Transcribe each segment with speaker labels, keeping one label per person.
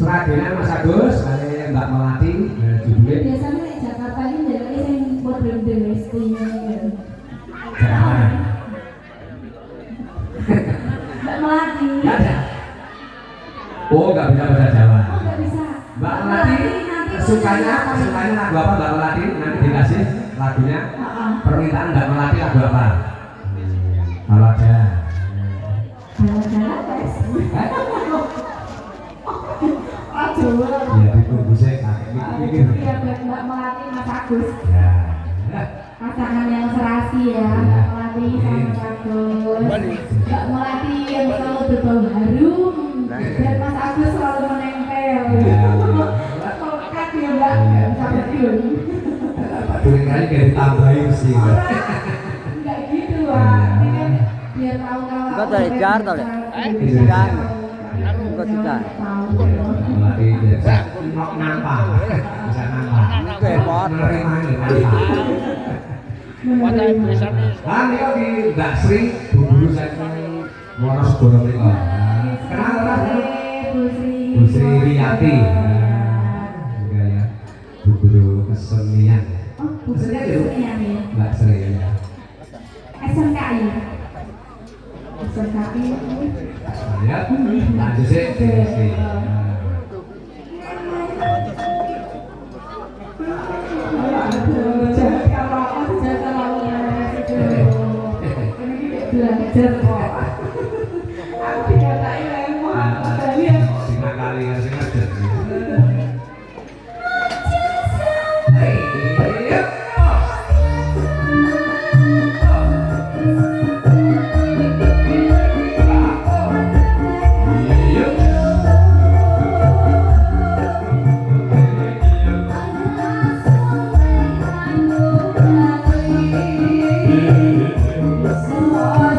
Speaker 1: Seragenan Mas Agus, kali Mbak Melati, judulnya.
Speaker 2: Biasanya di Jakarta ini dari yang modern istrinya gitu.
Speaker 1: Jangan.
Speaker 2: Mbak Melati.
Speaker 1: Nggak ada. Oh, nggak bisa bahasa Jawa.
Speaker 2: Oh, nggak bisa.
Speaker 1: Mbak Melati sukanya lagu apa Mbak Melati? Nanti dikasih lagunya. Permintaan Mbak Melati lagu apa? Kalau ada.
Speaker 2: Guys.
Speaker 1: Ya ditunggu sih, mikir.
Speaker 2: Iya, Mbak Melati, Mas Agus.
Speaker 1: Ya.
Speaker 2: Pasangan yang serasi ya, Mbak Melati sama Mas Agus. Mbak Melati yang selalu berbau harum dan Mas Agus selalu menempel. Kokat ya Mbak, nggak bisa berdua.
Speaker 1: Pak Durin kali kayak ditambahin sih.
Speaker 2: Enggak gitu Pak, ini kan biar tahu kalau.
Speaker 3: Kau dari Jakarta ya? Kan. Kau juga.
Speaker 1: Melati biasa nampak, bisa nampak. Menerima ini.
Speaker 3: Wadah biasanya.
Speaker 1: Ah, ini kok di Mbak Sri, Bu Wonosobo mereka. Kenapa? Bu Sri Riyati. Juga ya, Bu Guru Kesenian.
Speaker 2: Oh, Bu Guru Kesenian ya.
Speaker 1: Mbak Sri ya.
Speaker 2: SMKI. SMKI.
Speaker 1: Ya, lanjut sih.
Speaker 2: Belajar kok. Aku dikatai lemah, kalian.
Speaker 1: Sina kali ya sing aja.
Speaker 2: Semua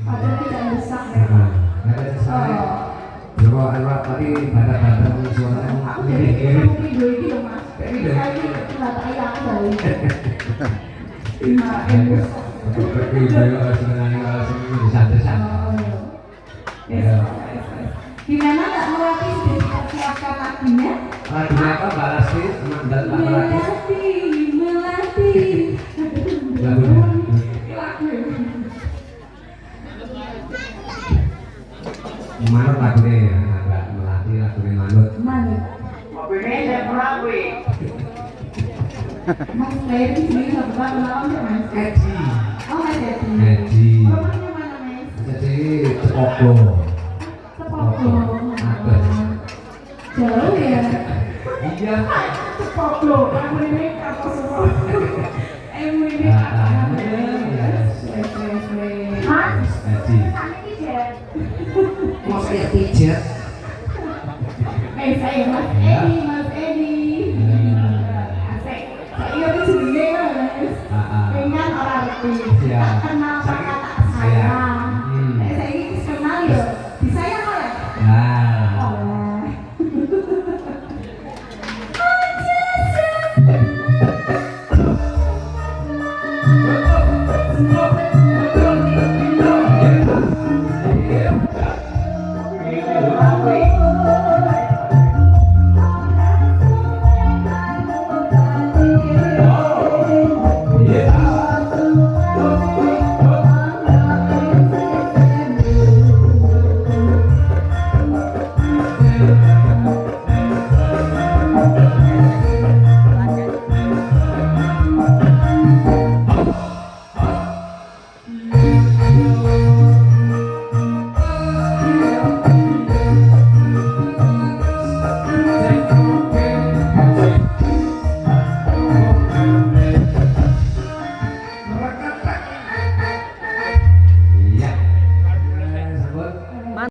Speaker 2: Padahal tidak besar ya.
Speaker 1: Coba Anwar tadi badan-badan suaranya
Speaker 2: Aku jadi
Speaker 1: ini.
Speaker 2: video ini loh mas.
Speaker 1: Video?
Speaker 2: Nggak tayang dari.
Speaker 1: Video sebenarnya kalau sini santai-santai. Ya.
Speaker 2: Gimana Kak Melati sudah dipersiapkan lagunya?
Speaker 1: Lagunya apa Mbak Lasti? Mandal Mbak Melati.
Speaker 2: Melati.
Speaker 1: Lagunya. Manut lagunya ya, Mbak Melati lagunya Manut.
Speaker 2: Mana? Mas Ferry sendiri nggak pernah kenalan ya mas?
Speaker 1: Edi.
Speaker 2: Oh Mas Edi.
Speaker 1: Edi.
Speaker 2: Rumahnya mana mas?
Speaker 1: Jadi Cepogo.
Speaker 2: Cepogo.
Speaker 1: Ada.
Speaker 2: Jauh ya.
Speaker 1: Iya.
Speaker 2: Cepogo. Kamu ini apa semua? Kamu ini apa? Mas.
Speaker 1: Edi.
Speaker 2: Kami tidak.
Speaker 1: Mau saya pijat.